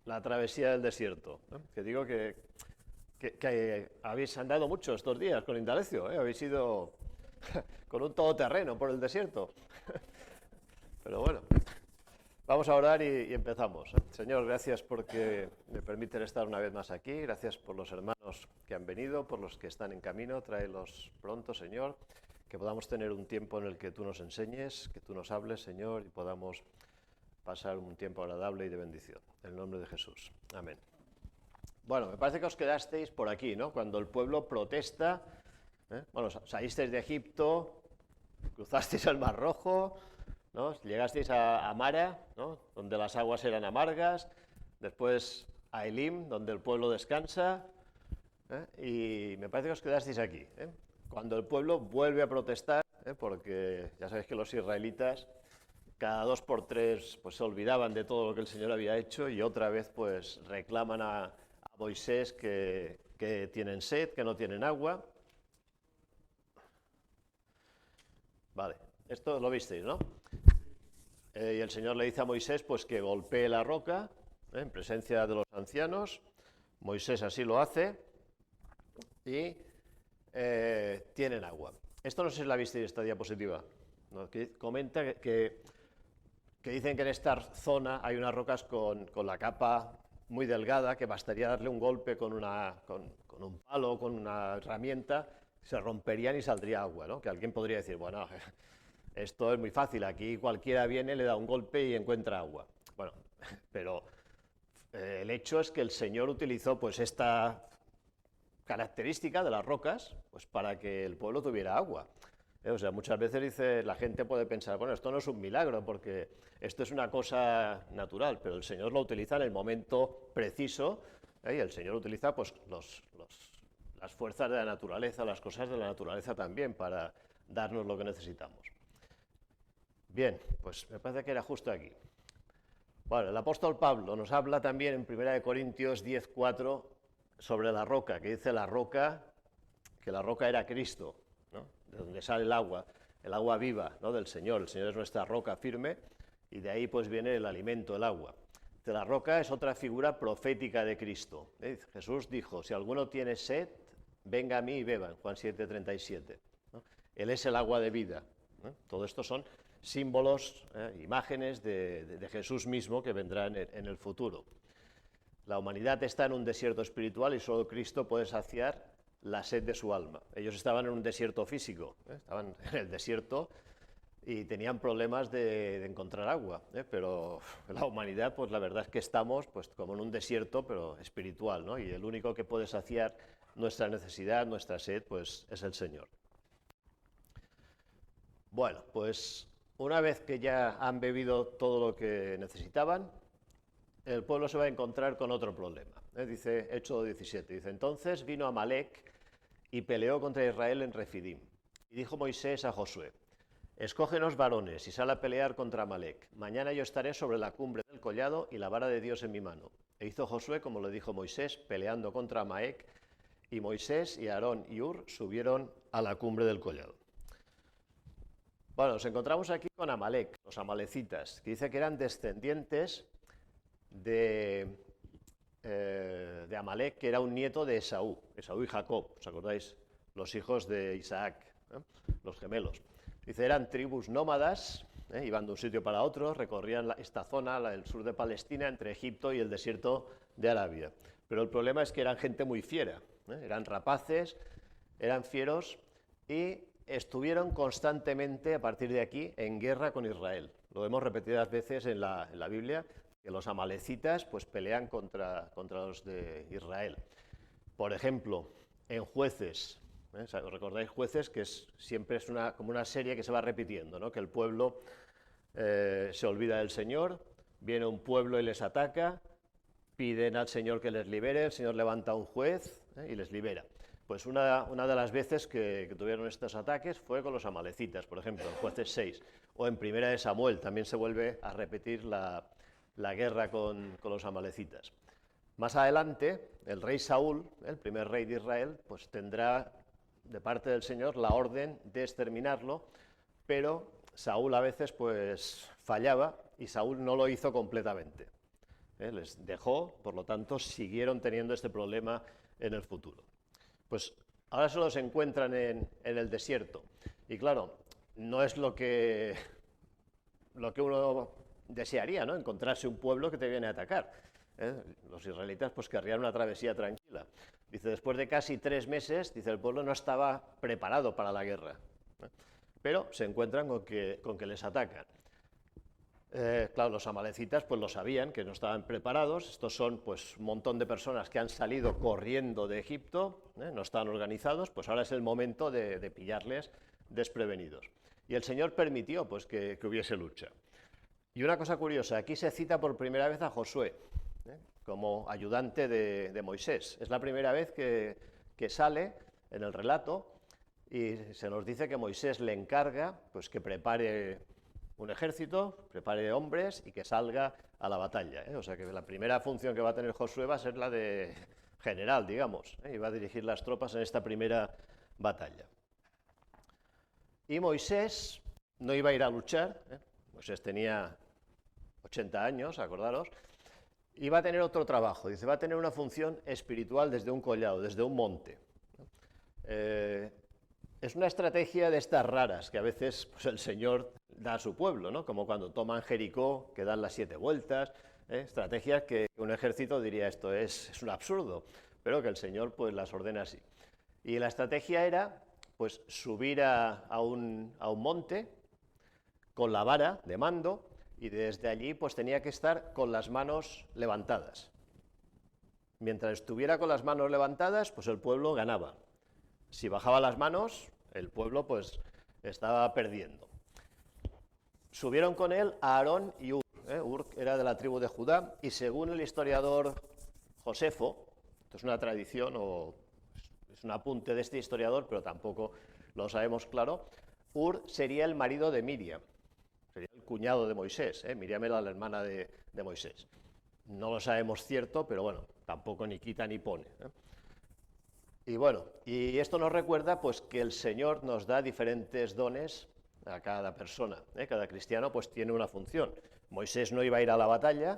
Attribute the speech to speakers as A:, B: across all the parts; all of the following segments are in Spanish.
A: la travesía del desierto. Que digo que habéis andado mucho estos días con Indalecio, habéis ido con un todoterreno por el desierto. Pero bueno, vamos a orar y empezamos. Señor, gracias porque me permiten estar una vez más aquí. Gracias por los hermanos que han venido, por los que están en camino. Tráelos pronto, Señor. Que podamos tener un tiempo en el que tú nos enseñes, que tú nos hables, Señor, y podamos pasar un tiempo agradable y de bendición. En el nombre de Jesús. Amén. Bueno, me parece que os quedasteis por aquí, ¿no? Cuando el pueblo protesta, bueno, salisteis de Egipto, cruzasteis el Mar Rojo, ¿no? Llegasteis a Mara, ¿no? Donde las aguas eran amargas, después a Elim, donde el pueblo descansa, y me parece que os quedasteis aquí, cuando el pueblo vuelve a protestar, porque ya sabéis que los israelitas cada 2 por 3 pues se olvidaban de todo lo que el Señor había hecho y otra vez pues reclaman a Moisés que tienen sed, que no tienen agua. Vale, esto lo visteis, ¿no? Y el Señor le dice a Moisés pues que golpee la roca en presencia de los ancianos. Moisés así lo hace y tienen agua. Esto no sé si la visteis, esta diapositiva, ¿no? Que comenta que dicen que en esta zona hay unas rocas con la capa muy delgada, que bastaría darle un golpe con un palo, con una herramienta, se romperían y saldría agua, ¿no? Que alguien podría decir, bueno, esto es muy fácil, aquí cualquiera viene, le da un golpe y encuentra agua. Bueno, pero el hecho es que el Señor utilizó pues esta característica de las rocas pues para que el pueblo tuviera agua. O sea, muchas veces la gente puede pensar, bueno, esto no es un milagro porque esto es una cosa natural, pero el Señor lo utiliza en el momento preciso, y el Señor utiliza pues las fuerzas de la naturaleza, las cosas de la naturaleza también para darnos lo que necesitamos. Bien, pues me parece que era justo aquí. Bueno, el apóstol Pablo nos habla también en 1 Corintios 10:4 sobre la roca, que dice que la roca era Cristo, ¿no? De donde sale el agua viva, ¿no? Del Señor. El Señor es nuestra roca firme y de ahí pues viene el alimento, el agua. De la roca es otra figura profética de Cristo. Jesús dijo, si alguno tiene sed, venga a mí y beba, en Juan 7:37. ¿No? Él es el agua de vida. Todo esto son símbolos, imágenes de Jesús mismo que vendrán en el futuro. La humanidad está en un desierto espiritual y solo Cristo puede saciar la sed de su alma. Ellos estaban en un desierto físico, estaban en el desierto y tenían problemas de encontrar agua, pero la humanidad, pues la verdad es que estamos pues como en un desierto, pero espiritual, ¿no? Y el único que puede saciar nuestra necesidad, nuestra sed, pues es el Señor. Bueno, pues una vez que ya han bebido todo lo que necesitaban, el pueblo se va a encontrar con otro problema. Dice Éxodo 17, dice, entonces vino Amalec y peleó contra Israel en Refidim. Y dijo Moisés a Josué, escógenos varones y sal a pelear contra Amalec. Mañana yo estaré sobre la cumbre del collado y la vara de Dios en mi mano. E hizo Josué como le dijo Moisés, peleando contra Amalec, y Moisés y Aarón y Hur subieron a la cumbre del collado. Bueno, nos encontramos aquí con Amalec, los amalecitas, que dice que eran descendientes de Amalec, que era un nieto de Esaú y Jacob, ¿os acordáis? Los hijos de Isaac, los gemelos. Dice, eran tribus nómadas, iban de un sitio para otro, recorrían esta zona, el sur de Palestina, entre Egipto y el desierto de Arabia. Pero el problema es que eran gente muy fiera, eran rapaces, eran fieros y estuvieron constantemente, a partir de aquí, en guerra con Israel. Lo vemos repetidas veces en la Biblia, que los amalecitas pues, pelean contra los de Israel. Por ejemplo, en Jueces, ¿os recordáis Jueces? Que siempre es como una serie que se va repitiendo, ¿no? Que el pueblo se olvida del Señor, viene un pueblo y les ataca, piden al Señor que les libere, el Señor levanta un juez y les libera. Pues una de las veces que tuvieron estos ataques fue con los amalecitas, por ejemplo, en Jueces 6, o en Primera de Samuel, también se vuelve a repetir la guerra con los amalecitas. Más adelante, el rey Saúl, el primer rey de Israel, pues tendrá de parte del Señor la orden de exterminarlo, pero Saúl a veces pues fallaba y Saúl no lo hizo completamente. les dejó, por lo tanto siguieron teniendo este problema en el futuro. Pues ahora se los encuentran en el desierto y claro, no es lo que uno desearía, ¿no? Encontrarse un pueblo que te viene a atacar. Los israelitas pues querrían una travesía tranquila. Dice, después de casi 3 meses, dice, el pueblo no estaba preparado para la guerra, pero se encuentran con que les atacan. Claro, los amalecitas pues lo sabían, que no estaban preparados. Estos son pues un montón de personas que han salido corriendo de Egipto, no estaban organizados, pues ahora es el momento de pillarles desprevenidos. Y el Señor permitió pues que hubiese lucha. Y una cosa curiosa, aquí se cita por primera vez a Josué, como ayudante de Moisés. Es la primera vez que sale en el relato y se nos dice que Moisés le encarga pues que prepare un ejército, prepare hombres y que salga a la batalla. O sea que la primera función que va a tener Josué va a ser la de general, digamos, y va a dirigir las tropas en esta primera batalla. Y Moisés no iba a ir a luchar, Moisés tenía 80 años, acordaros, y va a tener otro trabajo, dice, va a tener una función espiritual desde un collado, desde un monte. Es una estrategia de estas raras que a veces pues, el Señor da a su pueblo, ¿no? Como cuando toman Jericó, que dan las 7 vueltas, estrategias que un ejército diría esto es un absurdo, pero que el Señor pues las ordena así. Y la estrategia era pues subir a un monte con la vara de mando y desde allí pues tenía que estar con las manos levantadas. Mientras estuviera con las manos levantadas, pues el pueblo ganaba. Si bajaba las manos, el pueblo pues estaba perdiendo. Subieron con él a Aarón y Ur. Ur era de la tribu de Judá y según el historiador Josefo, esto es una tradición o es un apunte de este historiador, pero tampoco lo sabemos claro, Ur sería el marido de Miriam, sería el cuñado de Moisés. Miriam era la hermana de Moisés. No lo sabemos cierto, pero bueno, tampoco ni quita ni pone. Y bueno, y esto nos recuerda pues que el Señor nos da diferentes dones a cada persona, cada cristiano pues tiene una función. Moisés no iba a ir a la batalla,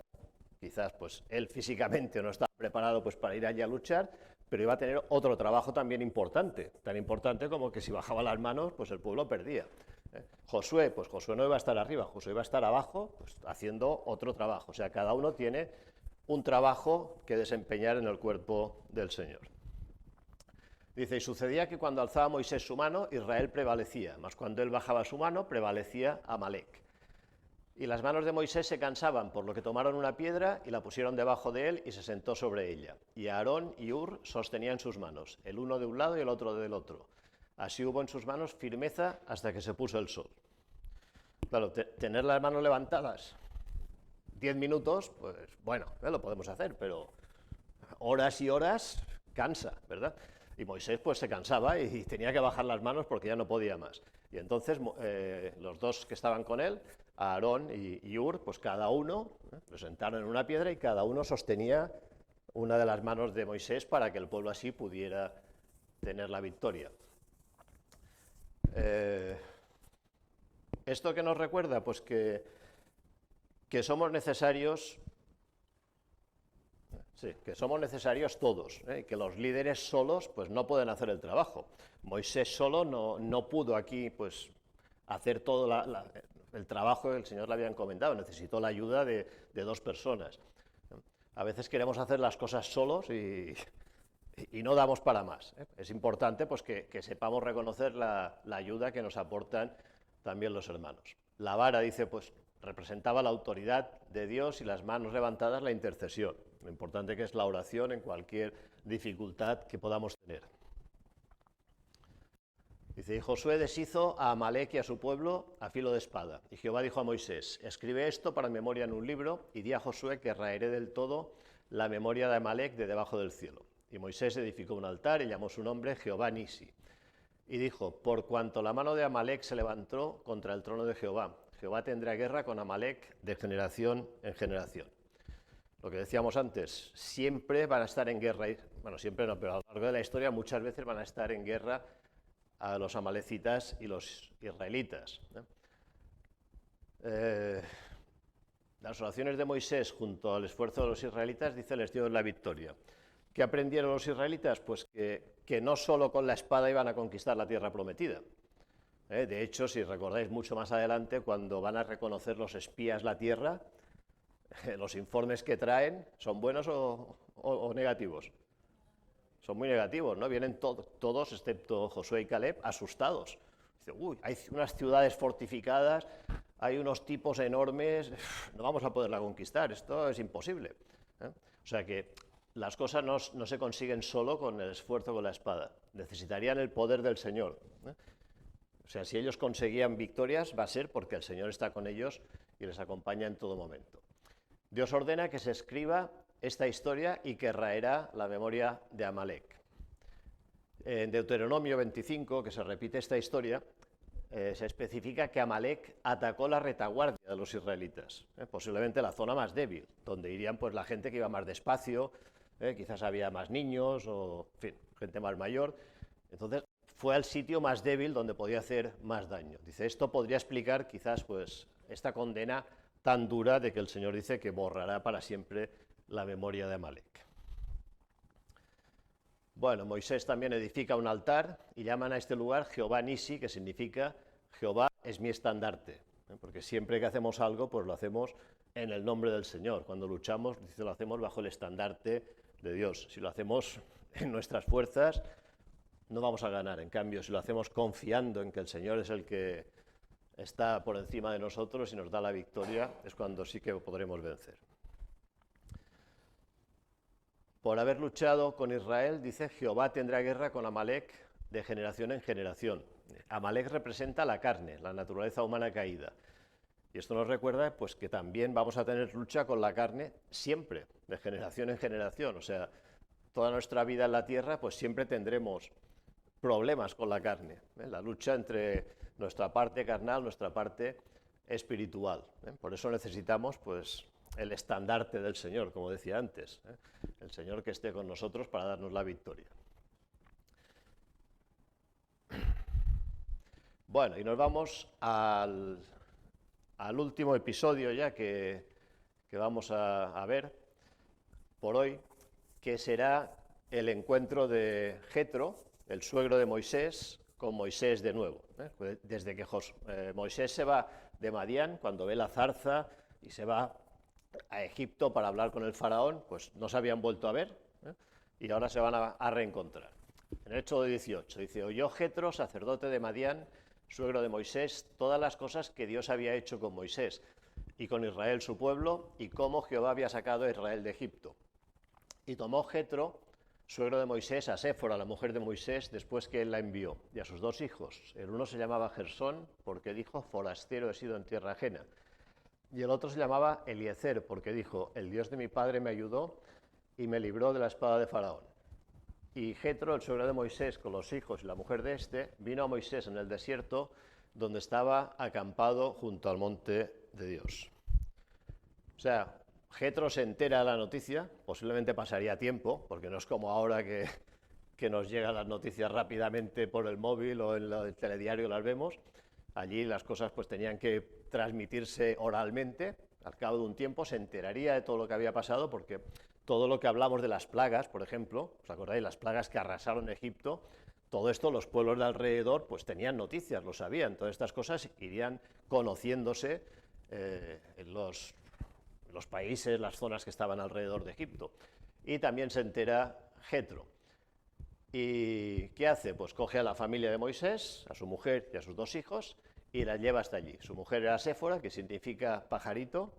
A: quizás pues él físicamente no estaba preparado pues para ir allí a luchar, pero iba a tener otro trabajo también importante, tan importante como que si bajaba las manos pues el pueblo perdía. Josué, pues Josué no iba a estar arriba, Josué iba a estar abajo pues, haciendo otro trabajo, o sea, cada uno tiene un trabajo que desempeñar en el cuerpo del Señor. Dice, y sucedía que cuando alzaba Moisés su mano, Israel prevalecía, mas cuando él bajaba su mano, prevalecía Amalec. Y las manos de Moisés se cansaban, por lo que tomaron una piedra y la pusieron debajo de él y se sentó sobre ella. Y Aarón y Ur sostenían sus manos, el uno de un lado y el otro del otro. Así hubo en sus manos firmeza hasta que se puso el sol. Claro, tener las manos levantadas 10 minutos, pues bueno, lo podemos hacer, pero horas y horas cansa, ¿verdad? Y Moisés pues se cansaba y tenía que bajar las manos porque ya no podía más. Y entonces los dos que estaban con él, Aarón y Ur, pues cada uno lo sentaron en una piedra y cada uno sostenía una de las manos de Moisés para que el pueblo así pudiera tener la victoria. ¿Esto qué nos recuerda? Pues que somos necesarios. Sí, que somos necesarios todos, que los líderes solos pues no pueden hacer el trabajo. Moisés solo no pudo aquí pues hacer todo el trabajo que el Señor le había encomendado, necesitó la ayuda de 2 personas. A veces queremos hacer las cosas solos y no damos para más. Es importante pues que sepamos reconocer la ayuda que nos aportan también los hermanos. La vara, dice, pues representaba la autoridad de Dios y las manos levantadas la intercesión. Lo importante que es la oración en cualquier dificultad que podamos tener. Dice, y Josué deshizo a Amalec y a su pueblo a filo de espada. Y Jehová dijo a Moisés, escribe esto para memoria en un libro y di a Josué que raeré del todo la memoria de Amalec de debajo del cielo. Y Moisés edificó un altar y llamó su nombre Jehová Nisi. Y dijo, por cuanto la mano de Amalec se levantó contra el trono de Jehová, Jehová tendrá guerra con Amalec de generación en generación. Lo que decíamos antes, siempre van a estar en guerra, bueno, siempre no, pero a lo largo de la historia muchas veces van a estar en guerra a los amalecitas y los israelitas. las oraciones de Moisés junto al esfuerzo de los israelitas, dice, les dio la victoria. ¿Qué aprendieron los israelitas? Pues que no solo con la espada iban a conquistar la tierra prometida. De hecho, si recordáis mucho más adelante, cuando van a reconocer los espías la tierra, los informes que traen, ¿son buenos o negativos? Son muy negativos, ¿no? Vienen todos, excepto Josué y Caleb, asustados. Dice, uy, hay unas ciudades fortificadas, hay unos tipos enormes, no vamos a poderla conquistar, esto es imposible. O sea que las cosas no se consiguen solo con el esfuerzo con la espada, necesitarían el poder del Señor. O sea, si ellos conseguían victorias, va a ser porque el Señor está con ellos y les acompaña en todo momento. Dios ordena que se escriba esta historia y que raerá la memoria de Amalek. En Deuteronomio 25, que se repite esta historia, se especifica que Amalek atacó la retaguardia de los israelitas, posiblemente la zona más débil, donde irían pues la gente que iba más despacio, quizás había más niños o, en fin, gente más mayor. Entonces fue al sitio más débil donde podía hacer más daño. Dice, esto podría explicar quizás pues esta condena tan dura de que el Señor dice que borrará para siempre la memoria de Amalek. Bueno, Moisés también edifica un altar y llaman a este lugar Jehová Nisi, que significa Jehová es mi estandarte, porque siempre que hacemos algo, pues lo hacemos en el nombre del Señor. Cuando luchamos, dice, lo hacemos bajo el estandarte de Dios. Si lo hacemos en nuestras fuerzas, no vamos a ganar. En cambio, si lo hacemos confiando en que el Señor es el que está por encima de nosotros y nos da la victoria, es cuando sí que podremos vencer. Por haber luchado con Israel, dice, Jehová tendrá guerra con Amalek de generación en generación. Amalek representa la carne, la naturaleza humana caída. Y esto nos recuerda pues, que también vamos a tener lucha con la carne siempre, de generación en generación. O sea, toda nuestra vida en la tierra, pues siempre tendremos problemas con la carne. La lucha entre nuestra parte carnal, nuestra parte espiritual. Por eso necesitamos, pues, el estandarte del Señor, como decía antes, el Señor que esté con nosotros para darnos la victoria. Bueno, y nos vamos al último episodio ya que vamos a ver por hoy, que será el encuentro de Jetro, el suegro de Moisés, con Moisés de nuevo. Desde que Moisés se va de Madián, cuando ve la zarza y se va a Egipto para hablar con el faraón, pues no se habían vuelto a ver, y ahora se van a reencontrar. En el Éxodo 18 dice, oyó Jetro, sacerdote de Madián, suegro de Moisés, todas las cosas que Dios había hecho con Moisés y con Israel su pueblo, y cómo Jehová había sacado a Israel de Egipto. Y tomó Jetro, suegro de Moisés, a Séfora, la mujer de Moisés, después que él la envió, y a sus dos hijos. El uno se llamaba Gersón, porque dijo, forastero he sido en tierra ajena. Y el otro se llamaba Eliezer, porque dijo, el Dios de mi padre me ayudó y me libró de la espada de Faraón. Y Jetro, el suegro de Moisés, con los hijos y la mujer de este, vino a Moisés en el desierto, donde estaba acampado junto al monte de Dios. O sea, Jetro se entera de la noticia, posiblemente pasaría tiempo, porque no es como ahora que nos llegan las noticias rápidamente por el móvil o en el telediario las vemos. Allí las cosas pues tenían que transmitirse oralmente. Al cabo de un tiempo se enteraría de todo lo que había pasado, porque todo lo que hablamos de las plagas, por ejemplo, ¿os acordáis? Las plagas que arrasaron Egipto, todo esto los pueblos de alrededor pues tenían noticias, lo sabían. Todas estas cosas irían conociéndose en los países, las zonas que estaban alrededor de Egipto. Y también se entera Jetro. ¿Y qué hace? Pues coge a la familia de Moisés, a su mujer y a sus dos hijos, y la lleva hasta allí. Su mujer era Séfora, que significa pajarito,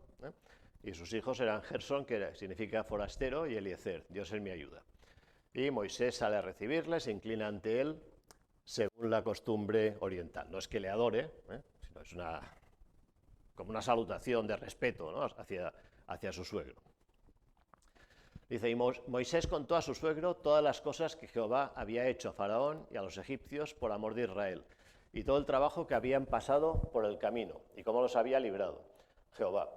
A: y sus hijos eran Gersón, que significa forastero, y Eliezer, Dios es mi ayuda. Y Moisés sale a recibirle, se inclina ante él, según la costumbre oriental. No es que le adore, sino es como una salutación de respeto, ¿no? hacia su suegro. Dice, y Moisés contó a su suegro todas las cosas que Jehová había hecho a Faraón y a los egipcios por amor de Israel, y todo el trabajo que habían pasado por el camino, y cómo los había librado Jehová.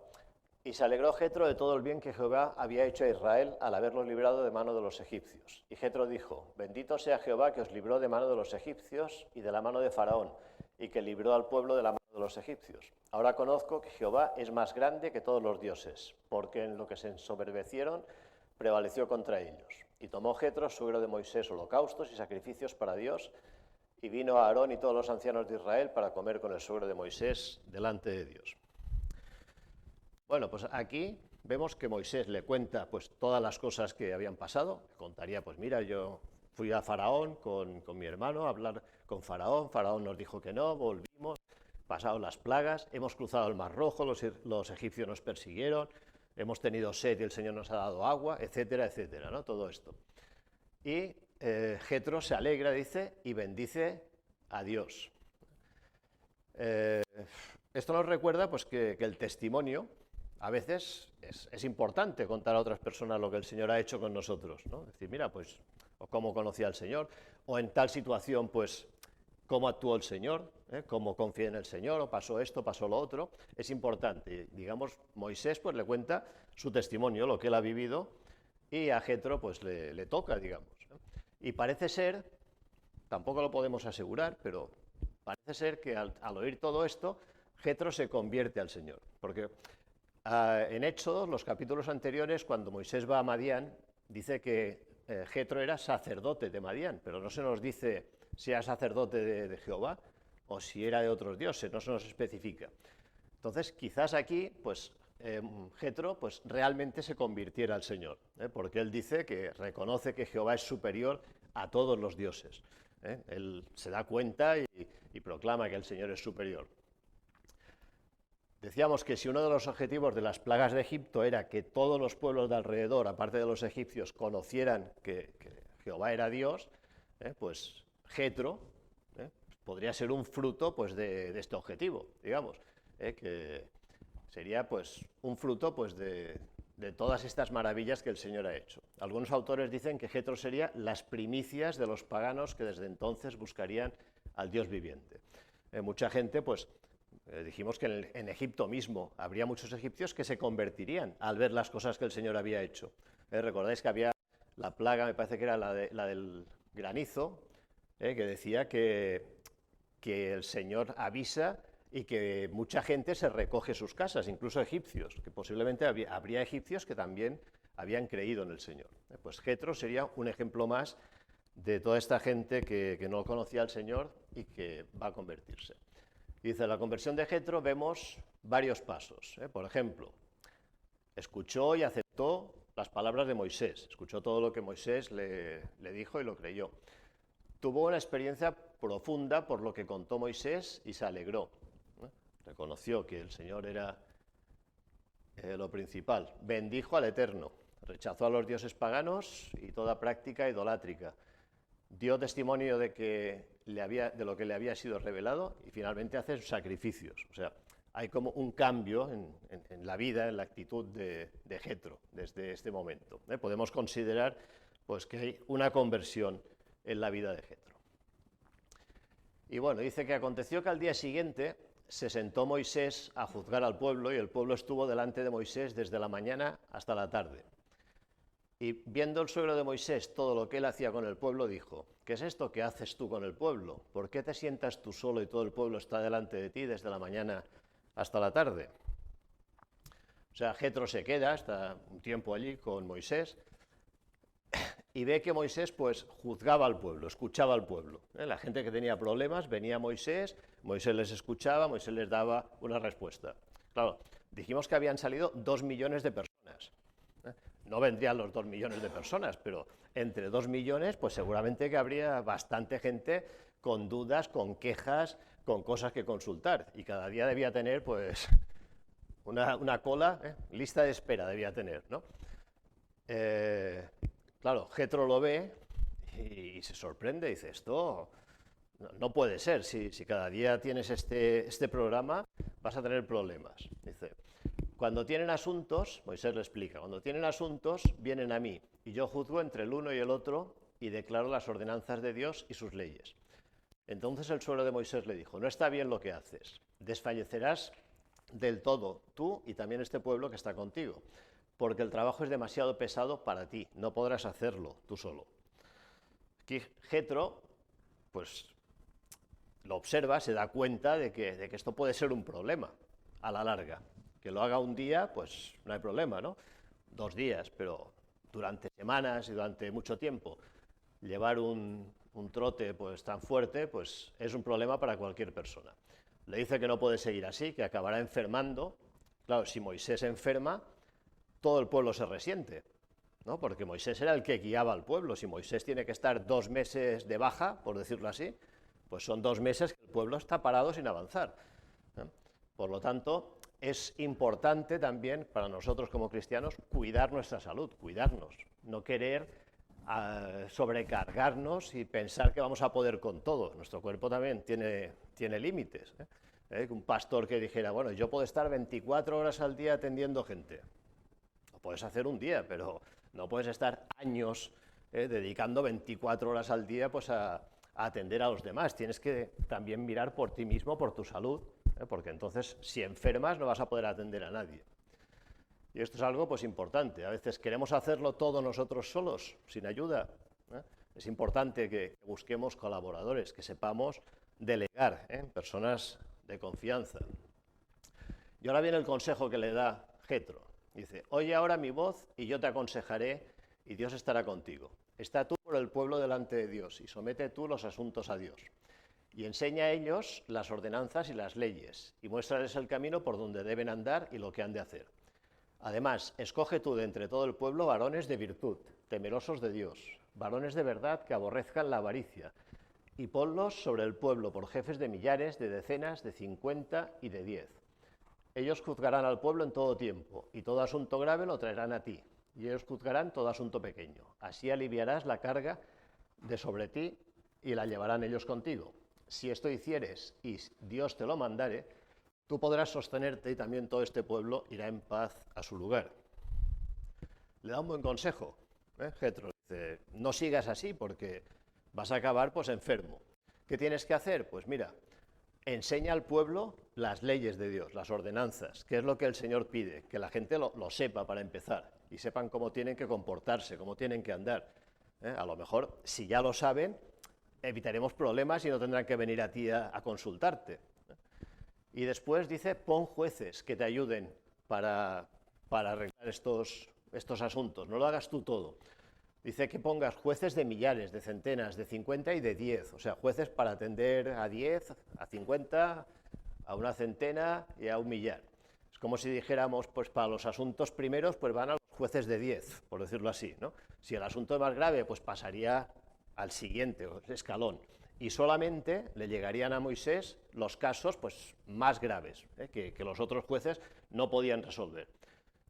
A: Y se alegró Jetro de todo el bien que Jehová había hecho a Israel al haberlos librado de mano de los egipcios. Y Jetro dijo, bendito sea Jehová que os libró de mano de los egipcios y de la mano de Faraón, y que libró al pueblo de la mano de los egipcios. Ahora conozco que Jehová es más grande que todos los dioses, porque en lo que se ensoberbecieron prevaleció contra ellos. Y tomó Jetro, suegro de Moisés, holocaustos y sacrificios para Dios, y vino a Aarón y todos los ancianos de Israel para comer con el suegro de Moisés delante de Dios. Bueno, pues aquí vemos que Moisés le cuenta pues todas las cosas que habían pasado. Le contaría, pues mira, yo fui a Faraón con mi hermano a hablar con Faraón. Faraón nos dijo que no, volvimos, pasaron las plagas, hemos cruzado el Mar Rojo, los egipcios nos persiguieron, hemos tenido sed y el Señor nos ha dado agua, etcétera, etcétera, ¿no? Todo esto. Y Jetro se alegra, dice, y bendice a Dios. Esto nos recuerda pues, que el testimonio a veces es importante contar a otras personas lo que el Señor ha hecho con nosotros, ¿no? Decir, mira, pues, o cómo conocía al Señor, o en tal situación, pues, cómo actuó el Señor, cómo confié en el Señor, o pasó esto, pasó lo otro. Es importante. Digamos, Moisés pues le cuenta su testimonio, lo que él ha vivido, y a Jetro pues le toca, digamos, ¿no? Y parece ser, tampoco lo podemos asegurar, pero parece ser que al oír todo esto, Jetro se convierte al Señor, porque en Éxodo, los capítulos anteriores, cuando Moisés va a Madián, dice que Jetro era sacerdote de Madián, pero no se nos dice si era sacerdote de Jehová o si era de otros dioses, no se nos especifica. Entonces, quizás aquí, pues, Jetro pues, realmente se convirtiera al Señor, porque él dice que reconoce que Jehová es superior a todos los dioses. Él se da cuenta y proclama que el Señor es superior. Decíamos que si uno de los objetivos de las plagas de Egipto era que todos los pueblos de alrededor, aparte de los egipcios, conocieran que Jehová era Dios, pues Jetro podría ser un fruto pues, de este objetivo, digamos, que sería pues, un fruto pues, de todas estas maravillas que el Señor ha hecho. Algunos autores dicen que Jetro sería las primicias de los paganos que desde entonces buscarían al Dios viviente. Mucha gente, pues, dijimos que en Egipto mismo habría muchos egipcios que se convertirían al ver las cosas que el Señor había hecho. Recordáis que había la plaga, me parece que era la del granizo, que decía que el Señor avisa y que mucha gente se recoge sus casas, incluso egipcios, que posiblemente habría egipcios que también habían creído en el Señor. Pues Jetro sería un ejemplo más de toda esta gente que no conocía al Señor y que va a convertirse. Dice, en la conversión de Jetro vemos varios pasos. Por ejemplo, escuchó y aceptó las palabras de Moisés, escuchó todo lo que Moisés le dijo y lo creyó. Tuvo una experiencia profunda por lo que contó Moisés y se alegró. Reconoció que el Señor era lo principal. Bendijo al Eterno, rechazó a los dioses paganos y toda práctica idolátrica. Dio testimonio de lo que le había sido revelado y finalmente hace sacrificios. O sea, hay como un cambio en la vida, en la actitud de Jetro desde este momento. Podemos considerar pues, que hay una conversión en la vida de Jetro. Y bueno, dice que aconteció que al día siguiente se sentó Moisés a juzgar al pueblo y el pueblo estuvo delante de Moisés desde la mañana hasta la tarde. Y viendo el suegro de Moisés todo lo que él hacía con el pueblo, dijo, ¿qué es esto que haces tú con el pueblo? ¿Por qué te sientas tú solo y todo el pueblo está delante de ti desde la mañana hasta la tarde? O sea, Jetro se queda hasta un tiempo allí con Moisés y ve que Moisés pues juzgaba al pueblo, escuchaba al pueblo. La gente que tenía problemas venía a Moisés, Moisés les escuchaba, Moisés les daba una respuesta. Claro, dijimos que habían salido 2 millones de personas. No vendrían los 2 millones de personas, pero entre 2 millones, pues seguramente que habría bastante gente con dudas, con quejas, con cosas que consultar. Y cada día debía tener, pues, una cola, lista de espera debía tener, ¿no? Claro, Jetro lo ve y se sorprende, dice, esto no puede ser, si cada día tienes este programa, vas a tener problemas. Dice, cuando tienen asuntos, Moisés le explica, cuando tienen asuntos, vienen a mí, y yo juzgo entre el uno y el otro, y declaro las ordenanzas de Dios y sus leyes. Entonces el suegro de Moisés le dijo, no está bien lo que haces, desfallecerás del todo tú y también este pueblo que está contigo, porque el trabajo es demasiado pesado para ti, no podrás hacerlo tú solo. Aquí Jetro, pues, lo observa, se da cuenta de que esto puede ser un problema a la larga. Que lo haga un día, pues no hay problema, ¿no? 2 días, pero durante semanas y durante mucho tiempo llevar un trote pues tan fuerte, pues es un problema para cualquier persona. Le dice que no puede seguir así, que acabará enfermando. Claro, si Moisés enferma, todo el pueblo se resiente, ¿no? Porque Moisés era el que guiaba al pueblo. Si Moisés tiene que estar 2 meses de baja, por decirlo así, pues son 2 meses que el pueblo está parado sin avanzar, ¿eh? Por lo tanto, es importante también para nosotros como cristianos cuidar nuestra salud, cuidarnos, no querer sobrecargarnos y pensar que vamos a poder con todo. Nuestro cuerpo también tiene límites, ¿eh? Un pastor que dijera, bueno, yo puedo estar 24 horas al día atendiendo gente. Lo puedes hacer un día, pero no puedes estar años dedicando 24 horas al día pues, a atender a los demás. Tienes que también mirar por ti mismo, por tu salud, porque entonces si enfermas no vas a poder atender a nadie. Y esto es algo pues importante. A veces queremos hacerlo todo nosotros solos, sin ayuda, ¿eh? Es importante que busquemos colaboradores, que sepamos delegar, personas de confianza. Y ahora viene el consejo que le da Jetro. Dice, oye ahora mi voz y yo te aconsejaré y Dios estará contigo. Está tú por el pueblo delante de Dios y somete tú los asuntos a Dios. Y enseña a ellos las ordenanzas y las leyes y muéstrales el camino por donde deben andar y lo que han de hacer. Además, escoge tú de entre todo el pueblo varones de virtud, temerosos de Dios, varones de verdad que aborrezcan la avaricia, y ponlos sobre el pueblo por jefes de millares, de decenas, de 50 y de 10. Ellos juzgarán al pueblo en todo tiempo, y todo asunto grave lo traerán a ti, y ellos juzgarán todo asunto pequeño. Así aliviarás la carga de sobre ti, y la llevarán ellos contigo. Si esto hicieres, y Dios te lo mandare, tú podrás sostenerte, y también todo este pueblo irá en paz a su lugar. Le da un buen consejo, Jetro. Dice, no sigas así, porque vas a acabar pues enfermo. ¿Qué tienes que hacer? Pues mira, enseña al pueblo las leyes de Dios, las ordenanzas, que es lo que el Señor pide, que la gente lo sepa para empezar, y sepan cómo tienen que comportarse, cómo tienen que andar. A lo mejor, si ya lo saben, evitaremos problemas y no tendrán que venir a ti a consultarte. Y después dice, pon jueces que te ayuden para arreglar estos asuntos, no lo hagas tú todo. Dice que pongas jueces de millares, de centenas, de 50 y de 10, o sea, jueces para atender a 10, a 50, a una centena y a un millar. Es como si dijéramos, pues para los asuntos primeros, pues van a los jueces de 10, por decirlo así, ¿no? Si el asunto es más grave, pues pasaría al siguiente escalón. Y solamente le llegarían a Moisés los casos pues, más graves, que los otros jueces no podían resolver.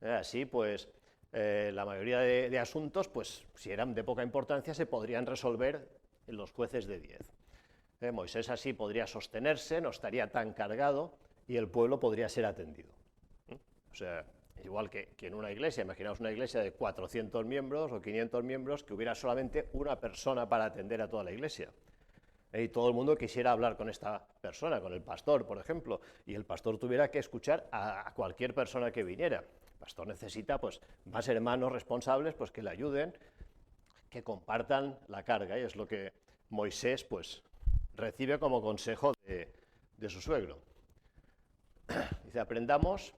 A: Así, pues, la mayoría de asuntos, pues, si eran de poca importancia, se podrían resolver en los jueces de 10. Moisés así podría sostenerse, no estaría tan cargado y el pueblo podría ser atendido. O sea, igual que en una iglesia, imaginaos una iglesia de 400 miembros o 500 miembros, que hubiera solamente una persona para atender a toda la iglesia. Y todo el mundo quisiera hablar con esta persona, con el pastor, por ejemplo, y el pastor tuviera que escuchar a cualquier persona que viniera. El pastor necesita pues, más hermanos responsables pues, que le ayuden, que compartan la carga, y es lo que Moisés pues, recibe como consejo de su suegro. Dice, aprendamos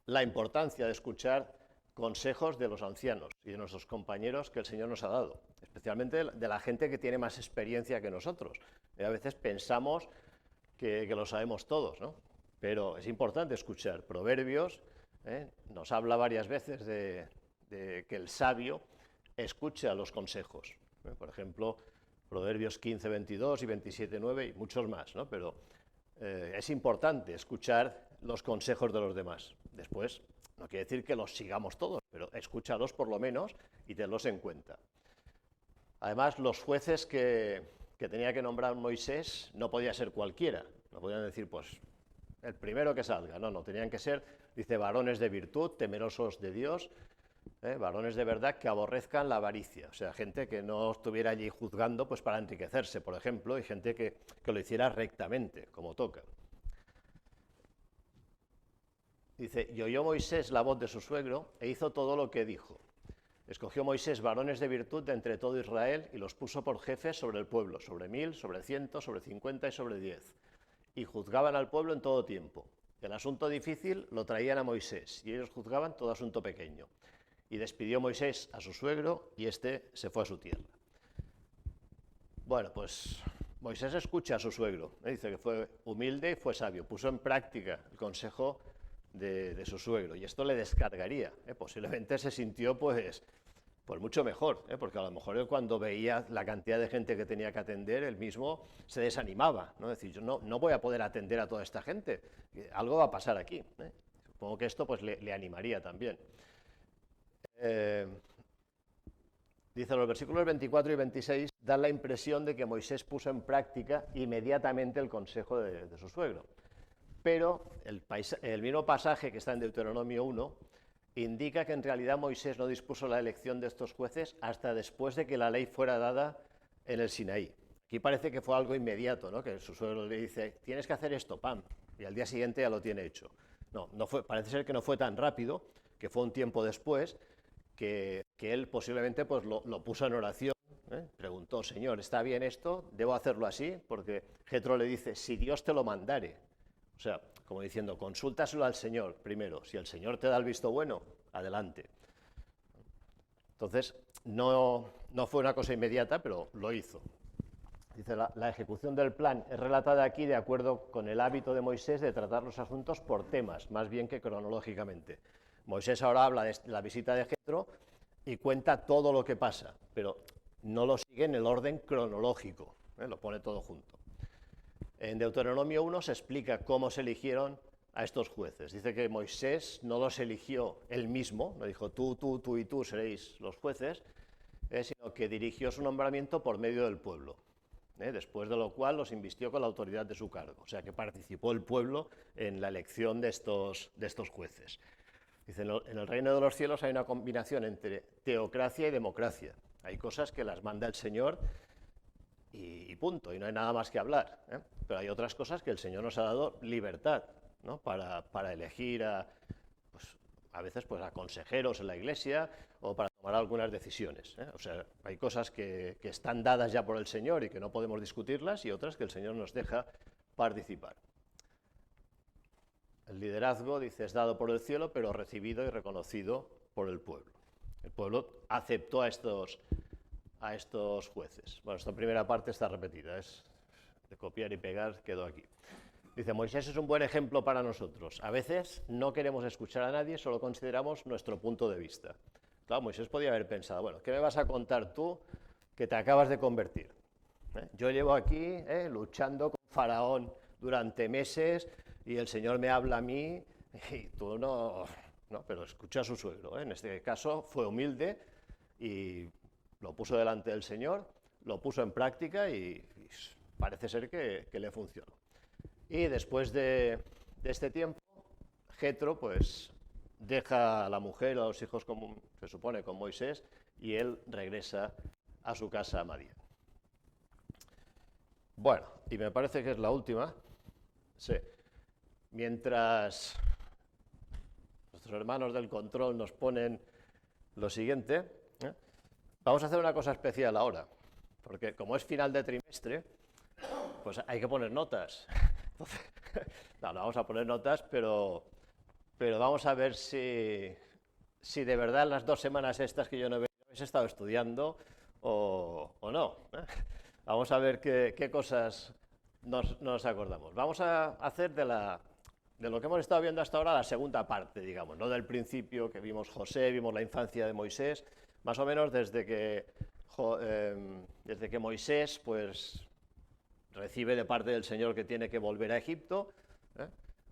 A: la importancia de escuchar consejos de los ancianos y de nuestros compañeros que el Señor nos ha dado, especialmente de la gente que tiene más experiencia que nosotros. A veces pensamos que lo sabemos todos, ¿no? Pero es importante escuchar. Proverbios nos habla varias veces de que el sabio escucha los consejos. Por ejemplo, Proverbios 15, 22 y 27, 9 y muchos más, ¿no? Pero es importante escuchar los consejos de los demás. Después, no quiere decir que los sigamos todos, pero escúchalos por lo menos y tenlos en cuenta. Además, los jueces que tenía que nombrar Moisés no podía ser cualquiera. No podían decir, pues, el primero que salga. No, tenían que ser, dice, varones de virtud, temerosos de Dios, varones de verdad que aborrezcan la avaricia. O sea, gente que no estuviera allí juzgando pues, para enriquecerse, por ejemplo, y gente que lo hiciera rectamente, como toca. Dice, y oyó Moisés la voz de su suegro e hizo todo lo que dijo. Escogió Moisés varones de virtud de entre todo Israel y los puso por jefes sobre el pueblo, sobre 1000, sobre 100, sobre 50 y sobre 10. Y juzgaban al pueblo en todo tiempo. El asunto difícil lo traían a Moisés y ellos juzgaban todo asunto pequeño. Y despidió Moisés a su suegro y éste se fue a su tierra. Bueno, pues Moisés escucha a su suegro, dice que fue humilde y fue sabio, puso en práctica el consejo de su suegro y esto le descargaría, posiblemente se sintió pues mucho mejor, porque a lo mejor él cuando veía la cantidad de gente que tenía que atender, él mismo se desanimaba, ¿no? Decir, yo no voy a poder atender a toda esta gente, algo va a pasar aquí. Supongo que esto pues le animaría también. Dice, los versículos 24 y 26 dan la impresión de que Moisés puso en práctica inmediatamente el consejo de su suegro. Pero el mismo pasaje que está en Deuteronomio 1 indica que en realidad Moisés no dispuso la elección de estos jueces hasta después de que la ley fuera dada en el Sinaí. Aquí parece que fue algo inmediato, ¿no? Que su suegro le dice, tienes que hacer esto, pam, y al día siguiente ya lo tiene hecho. No fue, parece ser que no fue tan rápido, que fue un tiempo después, que él posiblemente pues, lo puso en oración, preguntó, Señor, ¿está bien esto? ¿Debo hacerlo así? Porque Jetro le dice, si Dios te lo mandare. O sea, como diciendo, consúltaselo al Señor primero. Si el Señor te da el visto bueno, adelante. Entonces, no fue una cosa inmediata, pero lo hizo. Dice, la ejecución del plan es relatada aquí de acuerdo con el hábito de Moisés de tratar los asuntos por temas, más bien que cronológicamente. Moisés ahora habla de la visita de Jetro y cuenta todo lo que pasa, pero no lo sigue en el orden cronológico, lo pone todo junto. En Deuteronomio 1 se explica cómo se eligieron a estos jueces. Dice que Moisés no los eligió él mismo, no dijo tú y tú seréis los jueces, sino que dirigió su nombramiento por medio del pueblo, después de lo cual los invistió con la autoridad de su cargo. O sea que participó el pueblo en la elección de estos jueces. Dice, en el reino de los cielos hay una combinación entre teocracia y democracia. Hay cosas que las manda el Señor y punto, y no hay nada más que hablar. Pero hay otras cosas que el Señor nos ha dado libertad, ¿no? para elegir a veces pues, a consejeros en la Iglesia o para tomar algunas decisiones. O sea, hay cosas que están dadas ya por el Señor y que no podemos discutirlas y otras que el Señor nos deja participar. El liderazgo, dice, es dado por el cielo, pero recibido y reconocido por el pueblo. El pueblo aceptó a estos jueces. Bueno, esta primera parte está repetida, es de copiar y pegar, quedó aquí. Dice, Moisés es un buen ejemplo para nosotros. A veces no queremos escuchar a nadie, solo consideramos nuestro punto de vista. Claro, Moisés podía haber pensado, bueno, ¿qué me vas a contar tú que te acabas de convertir? Yo llevo aquí luchando con Faraón durante meses y el Señor me habla a mí y tú no, pero escucha a su suegro. En este caso fue humilde y lo puso delante del Señor, lo puso en práctica y parece ser que le funcionó. Y después de este tiempo, Jetro pues deja a la mujer, a los hijos, como se supone, con Moisés, y él regresa a su casa a Madián. Bueno, y me parece que es la última. Sí. Mientras nuestros hermanos del control nos ponen lo siguiente, vamos a hacer una cosa especial ahora, porque como es final de trimestre, pues hay que poner notas. Entonces, no vamos a poner notas, pero vamos a ver si de verdad las 2 semanas estas que yo no habéis estado estudiando o no. Vamos a ver qué cosas nos acordamos. Vamos a hacer de lo que hemos estado viendo hasta ahora la segunda parte, digamos, no del principio que vimos José, vimos la infancia de Moisés, más o menos desde que Moisés pues recibe de parte del Señor que tiene que volver a Egipto,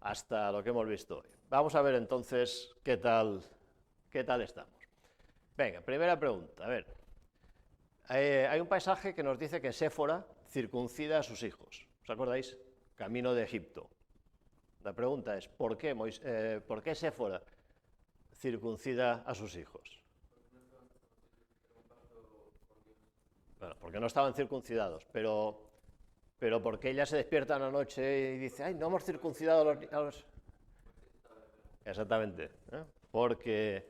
A: hasta lo que hemos visto hoy. Vamos a ver entonces qué tal estamos. Venga, primera pregunta, a ver. Hay un pasaje que nos dice que Séfora circuncida a sus hijos. ¿Os acordáis? Camino de Egipto. La pregunta es, ¿por qué Séfora circuncida a sus hijos? Bueno, porque no estaban circuncidados, pero porque ella se despierta una noche y dice, ¡ay, no hemos circuncidado a los... Exactamente, porque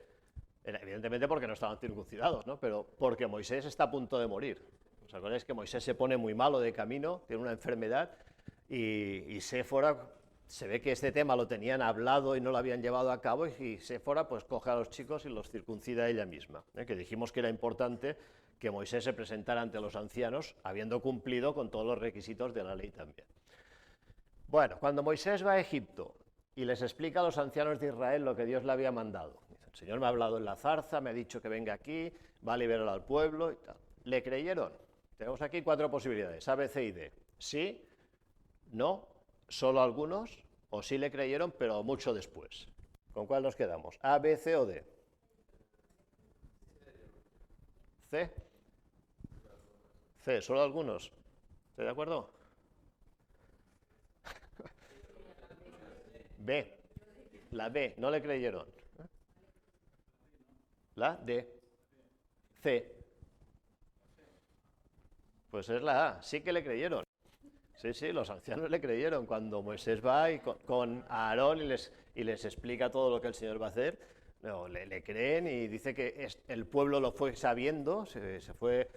A: Evidentemente porque no estaban circuncidados, ¿no? Pero porque Moisés está a punto de morir. ¿Os acordáis que Moisés se pone muy malo de camino, tiene una enfermedad, y Séfora, se ve que este tema lo tenían hablado y no lo habían llevado a cabo, y Séfora pues coge a los chicos y los circuncida ella misma, que dijimos que era importante que Moisés se presentara ante los ancianos, habiendo cumplido con todos los requisitos de la ley también. Bueno, cuando Moisés va a Egipto y les explica a los ancianos de Israel lo que Dios le había mandado, el Señor me ha hablado en la zarza, me ha dicho que venga aquí, va a liberar al pueblo y tal. ¿Le creyeron? Tenemos aquí 4 posibilidades, A, B, C y D. Sí, no, solo algunos, o sí le creyeron, pero mucho después. ¿Con cuál nos quedamos? ¿A, B, C o D? C. C, solo algunos. ¿Estoy de acuerdo? B. La B, no le creyeron. La D. C. Pues es la A, sí que le creyeron. Sí, los ancianos le creyeron. Cuando Moisés va y con Aarón y les explica todo lo que el Señor va a hacer, no, le creen, y dice que el pueblo lo fue sabiendo, se fue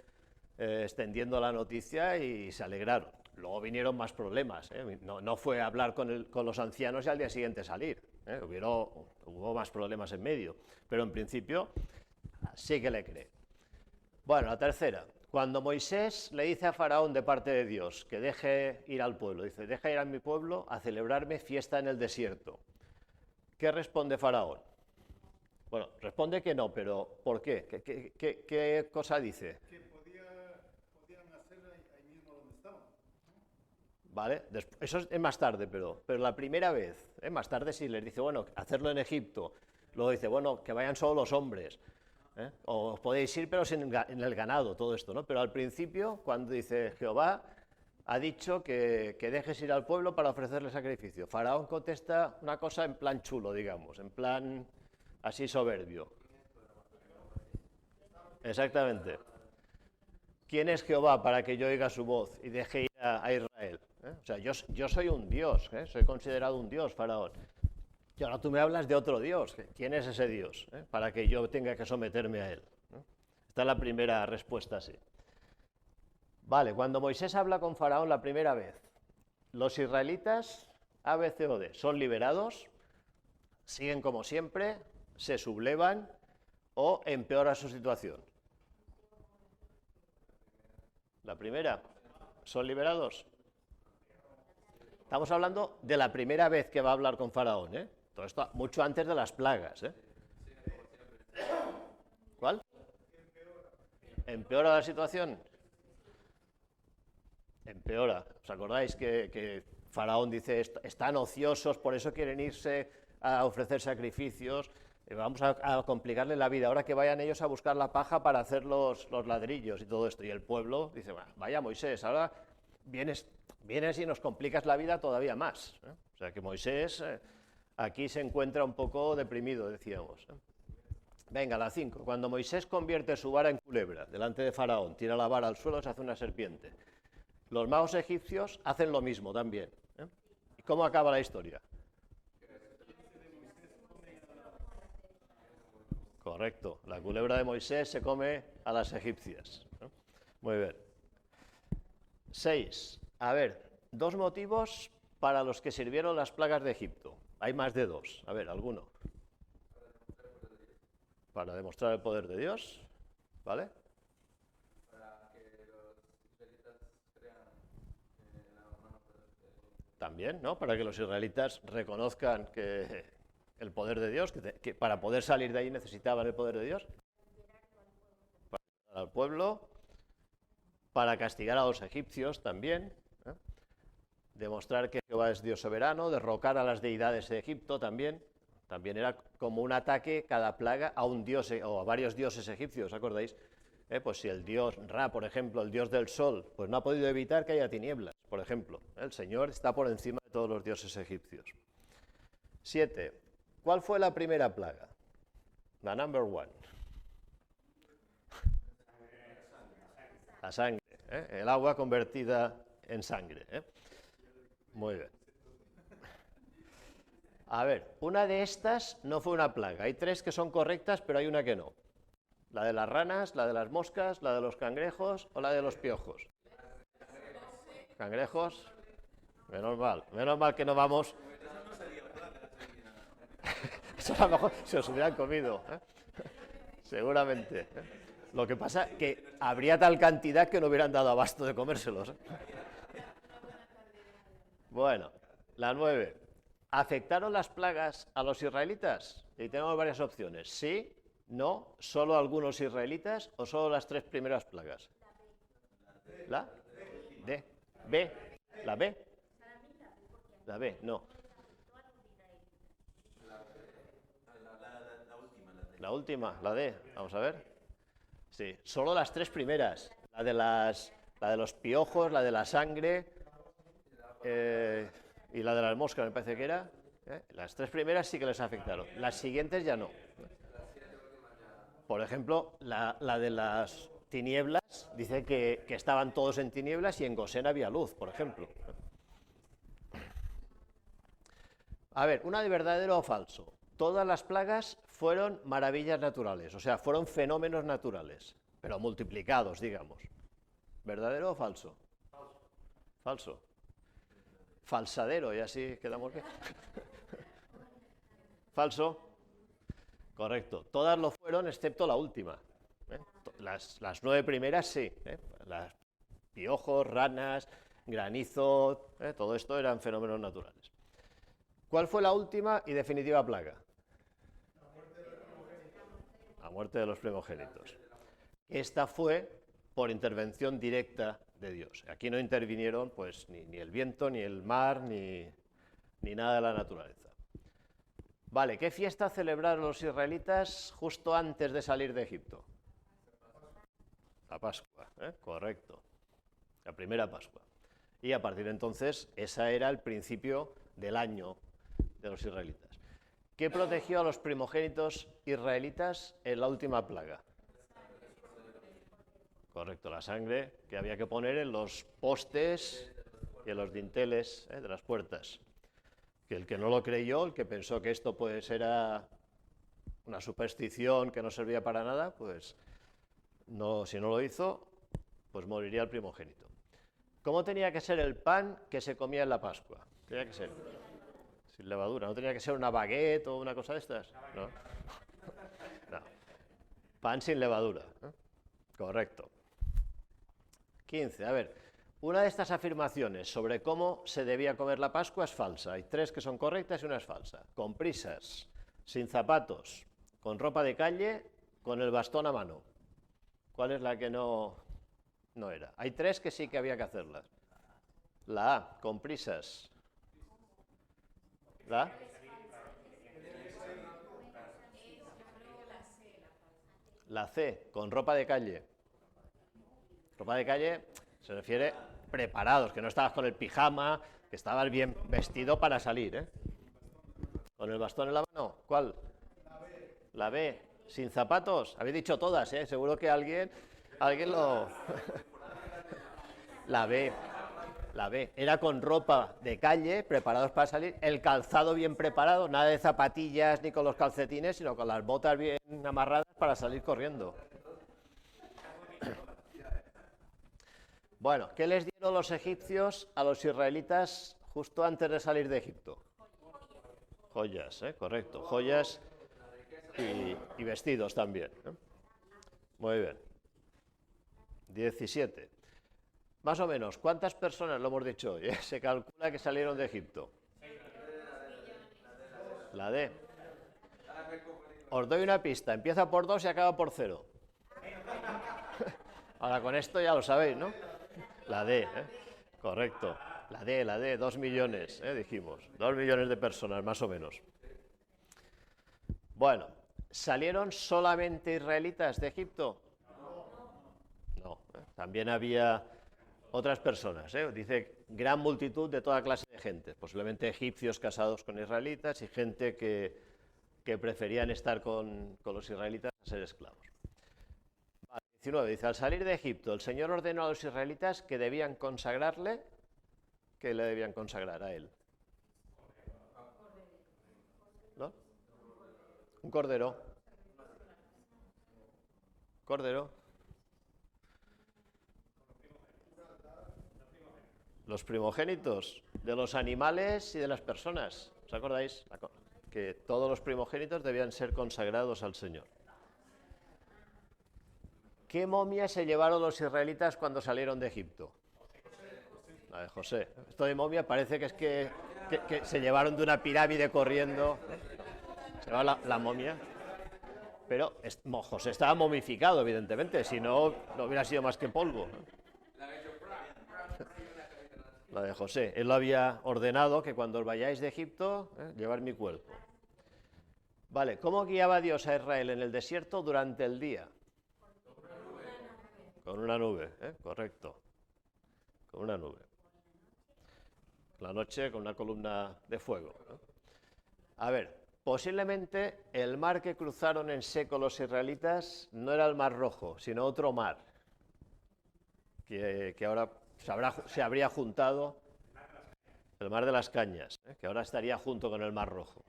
A: extendiendo la noticia y se alegraron. Luego vinieron más problemas, no fue hablar con los ancianos y al día siguiente salir, hubo más problemas en medio, pero en principio sí que le cree. Bueno, la tercera, cuando Moisés le dice a Faraón de parte de Dios que deje ir al pueblo, dice, deja ir a mi pueblo a celebrarme fiesta en el desierto. ¿Qué responde Faraón? Bueno, responde que no, pero ¿por qué? ¿Qué cosa dice?
B: Que podían hacerlo ahí mismo donde estaban.
A: ¿Vale? Eso es más tarde, pero la primera vez, más tarde sí les dice, bueno, hacerlo en Egipto. Luego dice, bueno, que vayan solo los hombres. O podéis ir, pero en el ganado, todo esto, ¿no? Pero al principio, cuando dice Jehová ha dicho que dejes ir al pueblo para ofrecerle sacrificio, Faraón contesta una cosa en plan chulo, digamos, en plan así soberbio. Exactamente. ¿Quién es Jehová para que yo oiga su voz y deje ir a Israel? O sea, yo soy un dios, soy considerado un dios, Faraón. Y ahora tú me hablas de otro Dios. ¿Quién es ese Dios? Para que yo tenga que someterme a él. Esta es la primera respuesta, sí. Vale, cuando Moisés habla con Faraón la primera vez, los israelitas, A, B, C o D, son liberados, siguen como siempre, se sublevan o empeora su situación. La primera, son liberados. Estamos hablando de la primera vez que va a hablar con Faraón, Todo esto mucho antes de las plagas, ¿Cuál? ¿Empeora la situación? Empeora. ¿Os acordáis que Faraón dice, están ociosos, por eso quieren irse a ofrecer sacrificios? Vamos a complicarle la vida. Ahora que vayan ellos a buscar la paja para hacer los ladrillos y todo esto. Y el pueblo dice, vaya Moisés, ahora vienes y nos complicas la vida todavía más. O sea que Moisés aquí se encuentra un poco deprimido, decíamos. Venga, la 5. Cuando Moisés convierte su vara en culebra delante de Faraón, tira la vara al suelo, se hace una serpiente. Los magos egipcios hacen lo mismo también. ¿Y cómo acaba la historia? Correcto, la culebra de Moisés se come a las egipcias. Muy bien. 6. A ver, 2 motivos para los que sirvieron las plagas de Egipto. Hay más de 2. A ver, ¿alguno? Para demostrar el poder de Dios, ¿vale?
B: Para que los israelitas crean la mano poderosa.
A: También, ¿no? Para que los israelitas reconozcan que el poder de Dios, que para poder salir de ahí necesitaban el poder de Dios. Para liberar al pueblo, para castigar a los egipcios también, demostrar que Jehová es Dios soberano, derrocar a las deidades de Egipto también. También era como un ataque cada plaga a un dios o a varios dioses egipcios, ¿acordáis? Pues si el dios Ra, por ejemplo, el dios del sol, pues no ha podido evitar que haya tinieblas, por ejemplo. El Señor está por encima de todos los dioses egipcios. 7. ¿Cuál fue la primera plaga? La number 1. La sangre, el agua convertida en sangre. Muy bien. A ver, una de estas no fue una plaga. Hay 3 que son correctas, pero hay una que no. La de las ranas, la de las moscas, la de los cangrejos o la de los piojos. ¿Cangrejos? Menos mal que no vamos. Eso a lo mejor se os hubieran comido, ¿eh? Seguramente, ¿eh? Lo que pasa es que habría tal cantidad que no hubieran dado abasto de comérselos, ¿eh? Bueno, la 9. ¿Afectaron las plagas a los israelitas? Y tenemos varias opciones. Sí, no, solo algunos israelitas o solo las 3 primeras plagas. ¿La? D. B. ¿La B? La B, no. La última, la D, vamos a ver. Sí, solo las 3 primeras. La de los piojos, la de la sangre y la de las moscas, me parece que era. Las 3 primeras sí que les afectaron. Las siguientes ya no. Por ejemplo, la de las tinieblas, dice que estaban todos en tinieblas y en Gosén había luz, por ejemplo. A ver, una de verdadero o falso. Todas las plagas fueron maravillas naturales, o sea, fueron fenómenos naturales, pero multiplicados, digamos. ¿Verdadero o falso? Falso. Falsadero, y así quedamos bien. Falso. Correcto. Todas lo fueron, excepto la última. Las 9 primeras sí. Las piojos, ranas, granizo, todo esto eran fenómenos naturales. ¿Cuál fue la última y definitiva plaga? La muerte de los primogénitos. Esta fue por intervención directa de Dios. Aquí no intervinieron pues, ni el viento, ni el mar, ni nada de la naturaleza. Vale, ¿qué fiesta celebraron los israelitas justo antes de salir de Egipto? La Pascua, correcto. La primera Pascua. Y a partir de entonces, ese era el principio del año de los israelitas. ¿Qué protegió a los primogénitos israelitas en la última plaga? Correcto, la sangre que había que poner en los postes y en los dinteles de las puertas. Que el que no lo creyó, el que pensó que esto pues era una superstición que no servía para nada, pues no, si no lo hizo, pues moriría el primogénito. ¿Cómo tenía que ser el pan que se comía en la Pascua? Tenía que ser sin levadura, no tenía que ser una baguette o una cosa de estas, ¿no? No. Pan sin levadura, ¿eh? Correcto. 15, a ver, una de estas afirmaciones sobre cómo se debía comer la Pascua es falsa. Hay 3 que son correctas y una es falsa. Con prisas, sin zapatos, con ropa de calle, con el bastón a mano. ¿Cuál es la que no era? Hay 3 que sí que había que hacerlas. La A, con prisas. ¿La A? La C, con ropa de calle. Ropa de calle se refiere preparados, que no estabas con el pijama, que estabas bien vestido para salir, ¿eh? ¿Con el bastón en la mano? ¿Cuál? La B. ¿Sin zapatos? Habéis dicho todas, ¿eh? Seguro que alguien lo... La B. La B. Era con ropa de calle, preparados para salir, el calzado bien preparado, nada de zapatillas ni con los calcetines, sino con las botas bien amarradas para salir corriendo. Bueno, ¿qué les dieron los egipcios a los israelitas justo antes de salir de Egipto? Joyas, correcto, joyas y vestidos también. Muy bien. 17. Más o menos, ¿cuántas personas, lo hemos dicho hoy, se calcula que salieron de Egipto? La D. Os doy una pista, empieza por 2 y acaba por 0. Ahora con esto ya lo sabéis, ¿no? La D, correcto. La D, 2 millones, dijimos. 2 millones de personas, más o menos. Bueno, ¿salieron solamente israelitas de Egipto? No, también había otras personas, dice gran multitud de toda clase de gente, posiblemente egipcios casados con israelitas y gente que preferían estar con los israelitas a ser esclavos. Vale, 19, dice, al salir de Egipto, el Señor ordenó a los israelitas que debían consagrarle, que le debían consagrar a él. Un cordero. Cordero. Los primogénitos de los animales y de las personas. ¿Os acordáis? Que todos los primogénitos debían ser consagrados al Señor. ¿Qué momia se llevaron los israelitas cuando salieron de Egipto? La de José. Esto de momia parece que es que se llevaron de una pirámide corriendo. Se llevaba la momia. Pero José estaba momificado, evidentemente, si no, no hubiera sido más que polvo. La de José. Él lo había ordenado que cuando os vayáis de Egipto, llevar mi cuerpo. Vale, ¿cómo guiaba Dios a Israel en el desierto durante el día? Con una nube, correcto. Con una nube. La noche con una columna de fuego. A ver, posiblemente el mar que cruzaron en seco los israelitas no era el Mar Rojo, sino otro mar, que ahora se habría juntado, el Mar de las Cañas, que ahora estaría junto con el Mar Rojo.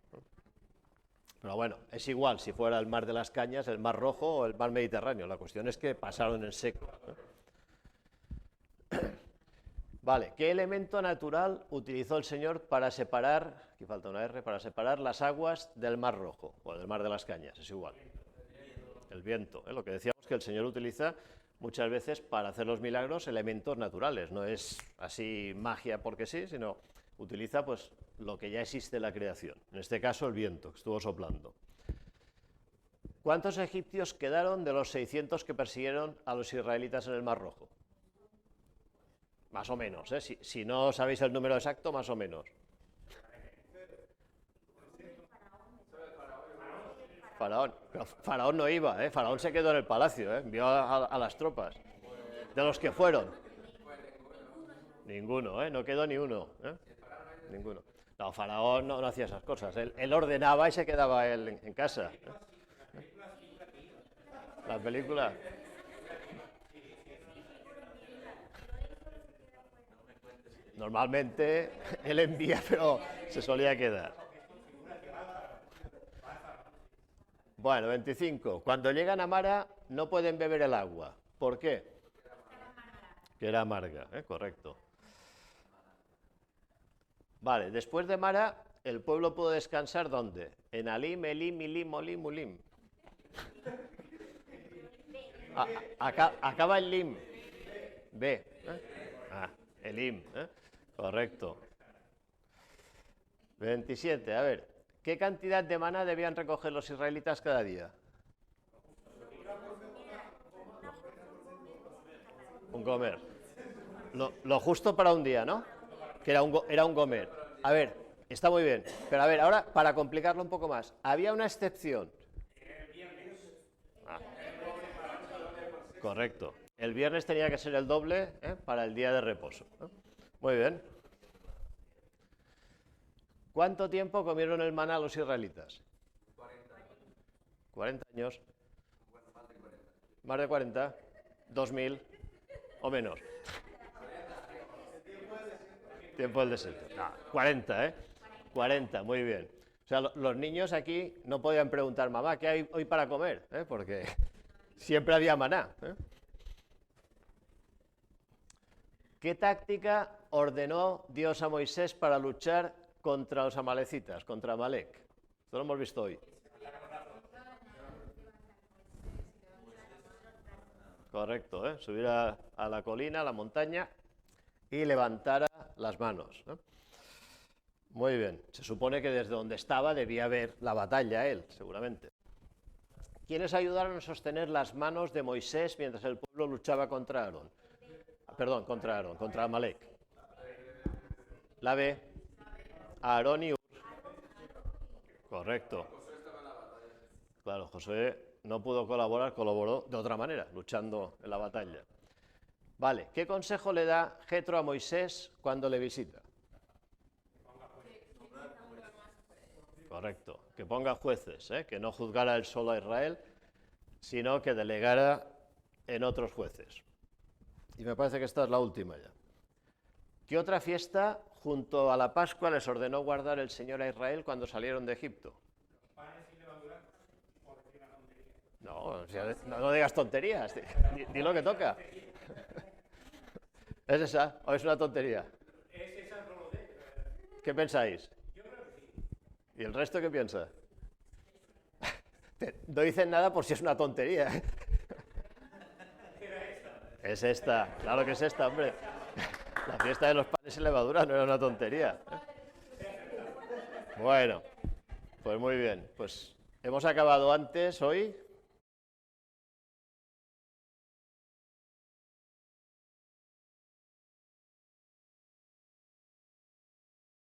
A: Pero bueno, es igual si fuera el Mar de las Cañas, el Mar Rojo o el Mar Mediterráneo. La cuestión es que pasaron en seco. Vale, ¿qué elemento natural utilizó el Señor para separar, aquí falta una R, para separar las aguas del Mar Rojo o del Mar de las Cañas? Es igual. El viento, lo que decíamos que el Señor utiliza muchas veces para hacer los milagros elementos naturales, no es así magia porque sí, sino utiliza pues lo que ya existe en la creación, en este caso el viento que estuvo soplando. ¿Cuántos egipcios quedaron de los 600 que persiguieron a los israelitas en el Mar Rojo? Más o menos, si no sabéis el número exacto, más o menos. Faraón, pero Faraón no iba, Faraón se quedó en el palacio, envió a las tropas. De los que fueron. Ninguno, no quedó ni uno. Ninguno. No, Faraón no hacía esas cosas, él ordenaba y se quedaba él en casa. La película. Normalmente él envía, pero se solía quedar. Bueno, 25. Cuando llegan a Mara no pueden beber el agua. ¿Por qué? Que era amarga, correcto. Vale, después de Mara, el pueblo pudo descansar ¿dónde? En Alim, Elim, Ilim, Olim, Ulim. Acaba el Lim. B. Elim, correcto. 27, a ver. ¿Qué cantidad de maná debían recoger los israelitas cada día? Un gomer. Lo justo para un día, ¿no? Que era un gomer. A ver, está muy bien. Pero a ver, ahora, para complicarlo un poco más, había una excepción. Correcto. El viernes tenía que ser el doble para el día de reposo. Muy bien. ¿Cuánto tiempo comieron el maná los israelitas? 40 años. ¿Más de 40? 2000 o menos. Tiempo del desierto. No, 40, 40, muy bien. O sea, los niños aquí no podían preguntar, mamá, ¿qué hay hoy para comer? Porque siempre había maná. ¿Qué táctica ordenó Dios a Moisés para luchar contra los amalecitas, contra Amalek? Esto lo hemos visto hoy. Correcto, subir a la colina, a la montaña y levantar las manos. Muy bien, se supone que desde donde estaba debía ver la batalla él, seguramente. ¿Quiénes ayudaron a sostener las manos de Moisés mientras el pueblo luchaba contra Aarón? Perdón, contra Amalek. La B, Aarón y Ur. Correcto. Claro, Josué no pudo colaborar, colaboró de otra manera, luchando en la batalla. Vale, ¿qué consejo le da Jetro a Moisés cuando le visita? Correcto, que ponga jueces, que no juzgara él solo a Israel, sino que delegara en otros jueces. Y me parece que esta es la última ya. ¿Qué otra fiesta junto a la Pascua les ordenó guardar el Señor a Israel cuando salieron de Egipto? No, o sea, no digas tonterías, di lo que toca. ¿Es esa o es una tontería?
B: Es esa, no lo sé.
A: ¿Qué pensáis?
B: Yo creo que sí.
A: ¿Y el resto qué piensa? No dicen nada por si es una tontería.
B: Era esta.
A: Es esta, claro que es esta, hombre. La fiesta de los panes sin levadura no era una tontería. Bueno, pues muy bien. Pues hemos acabado antes hoy.